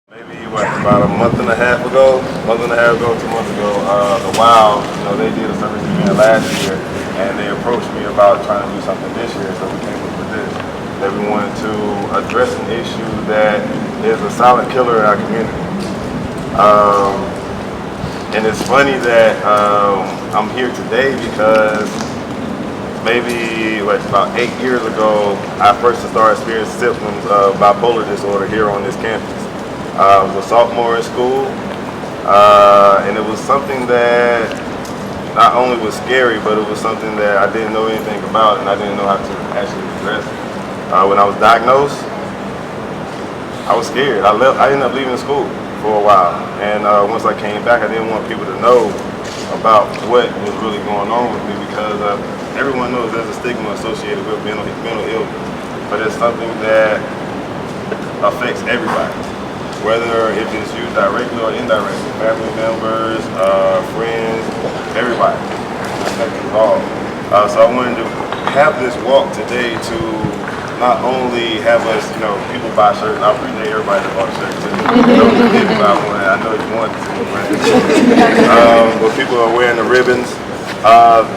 Maybe about a month and a half ago, 2 months ago, the WHYL, they did a service event last year, and they approached me about trying to do something this year, so we came up with this. That we wanted to address an issue that is a silent killer in our community. And it's funny that I'm here today because maybe about 8 years ago, I first started experiencing symptoms of bipolar disorder here on this campus. I was a sophomore in school, and it was something that not only was scary, but it was something that I didn't know anything about, and I didn't know how to actually address it. When I was diagnosed, I was scared. I ended up leaving school for a while, and once I came back, I didn't want people to know about what was really going on with me, because everyone knows there's a stigma associated with mental illness, but it's something that affects everybody. Whether if it's you directly or indirectly, family members, friends, everybody, involved. So I wanted to have this walk today to not only have us, people buy shirts. I appreciate everybody that bought shirts too. Those who didn't buy one, I know you wanted to, but people are wearing the ribbons.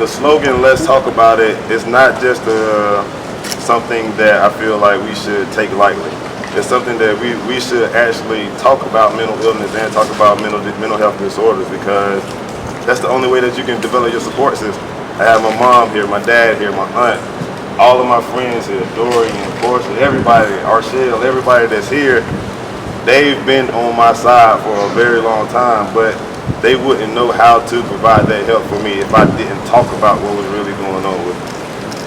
The slogan, "Let's talk about it," is not just something that I feel like we should take lightly. It's something that we should actually talk about mental illness and talk about mental health disorders, because that's the only way that you can develop your support system. I have my mom here, my dad here, my aunt, all of my friends here, Dorian, Portia, everybody, Arshel, everybody that's here. They've been on my side for a very long time, but they wouldn't know how to provide that help for me if I didn't talk about what was really going on with me.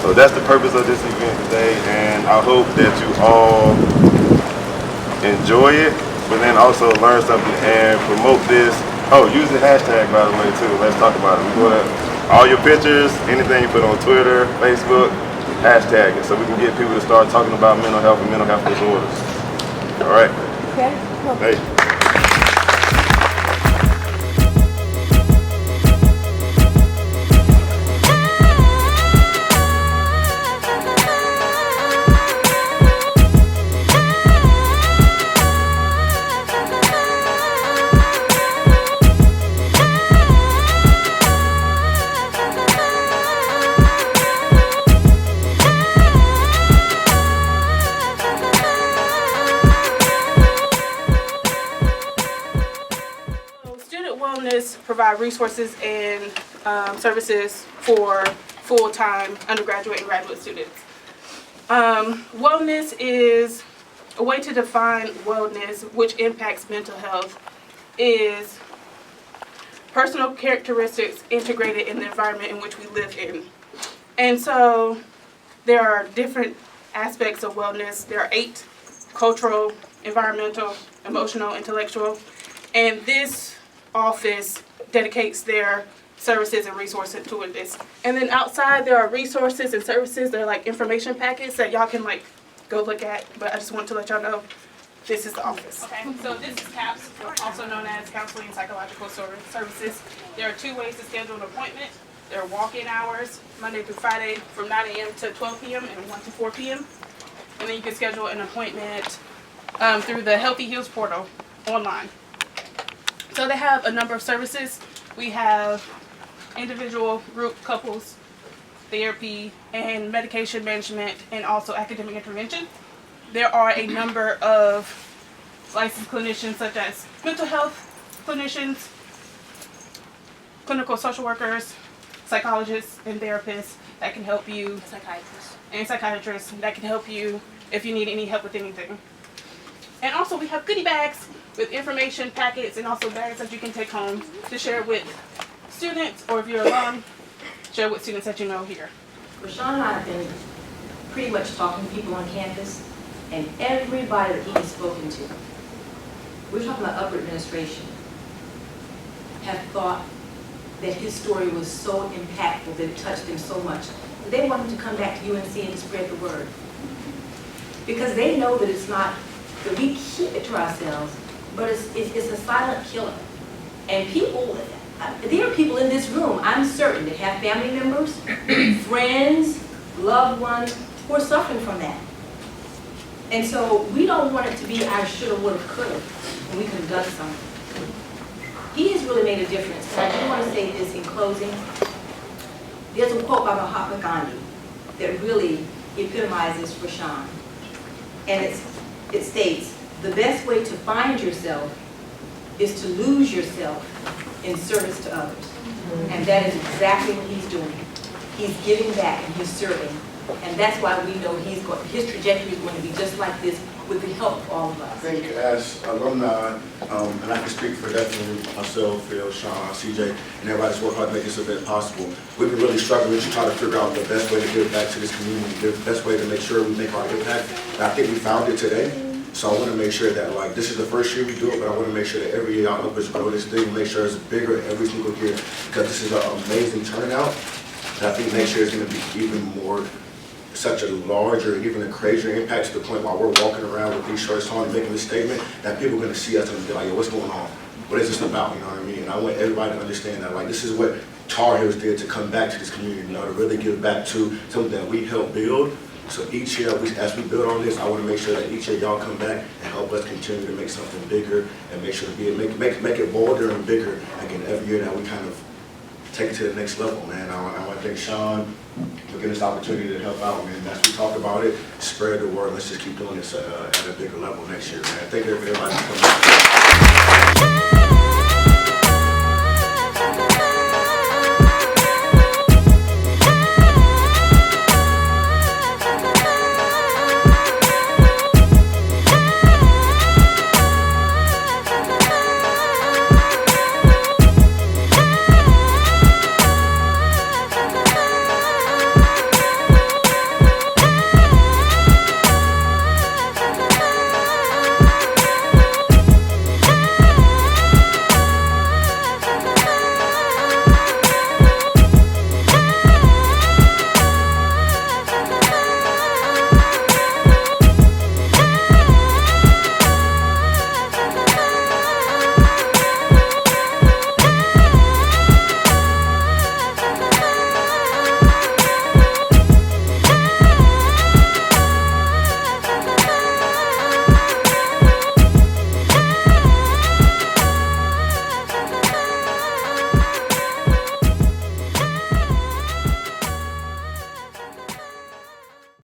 So that's the purpose of this event today, and I hope that you all enjoy it, but then also learn something and promote this. Oh, use the hashtag, by the way, too. Let's talk about it. We want all your pictures, anything you put on Twitter, Facebook, hashtag it, so we can get people to start talking about mental health and mental health disorders. All right. Okay. Hey. Provide resources and services for full-time undergraduate and graduate students. Wellness is a way to define wellness, which impacts mental health, is personal characteristics integrated in the environment in which we live in. And so there are different aspects of wellness. There are 8: cultural, environmental, emotional, intellectual, and this office dedicates their services and resources toward this. And then outside there are resources and services. They're like information packets that y'all can go look at, but I just want to let y'all know this is the office. Okay, so this is CAPS, also known as Counseling and Psychological Services. There are 2 ways to schedule an appointment. There are walk-in hours, Monday through Friday from 9 a.m. to 12 p.m. and 1 to 4 p.m. And then you can schedule an appointment through the Healthy Heals portal online. So they have a number of services. We have individual, group, couples, therapy, and medication management, and also academic intervention. There are a number of licensed clinicians such as mental health clinicians, clinical social workers, psychologists, and therapists that can help you, psychiatrists that can help you if you need any help with anything. And also we have goodie bags with information packets and also bags that you can take home to share with students, or if you're alone, share with students that you know here. Rashawn and I have been pretty much talking to people on campus, and everybody that he's spoken to, we're talking about upper administration, have thought that his story was so impactful, that it touched them so much, that they want him to come back to UNC and to spread the word. Because they know that it's not, that we keep it to ourselves, but it's a silent killer. And people, there are people in this room, I'm certain, that have family members, friends, loved ones, who are suffering from that. And so we don't want it to be I shoulda, woulda, coulda, when we could have done something. He has really made a difference. And I do want to say this in closing. There's a quote by Mahatma Gandhi that really epitomizes for Sean. And it states, the best way to find yourself is to lose yourself in service to others. And that is exactly what he's doing. He's giving back and he's serving. And that's why we know his trajectory is going to be just like this with the help of all of us. I think as alumni, and I can speak for definitely myself, Phil, Sean, CJ, and everybody that's worked hard to make this event possible. We've been really struggling to try to figure out the best way to give back to this community, the best way to make sure we make our impact. And I think we found it today. So I want to make sure that, like, this is the first year we do it, but I want to make sure that every year y'all help us grow this thing, make sure it's bigger every single year, because this is an amazing turnout. And I think next year is going to be even more, such a larger, even a crazier impact to the point while we're walking around with these shirts on and making this statement, that people are going to see us and be like, yo, what's going on? What is this about? You know what I mean? And I want everybody to understand that, like, this is what Tar Heels did to come back to this community, you know, to really give back to something that we helped build. So each year, as we build on this, I want to make sure that each year y'all come back and help us continue to make something bigger and make sure to make it bolder and bigger. Again, every year that we kind of take it to the next level, man. I want to thank Sean for giving us the opportunity to help out, man. As we talk about it, spread the word. Let's just keep doing this at a bigger level next year, man. Thank you everybody for coming.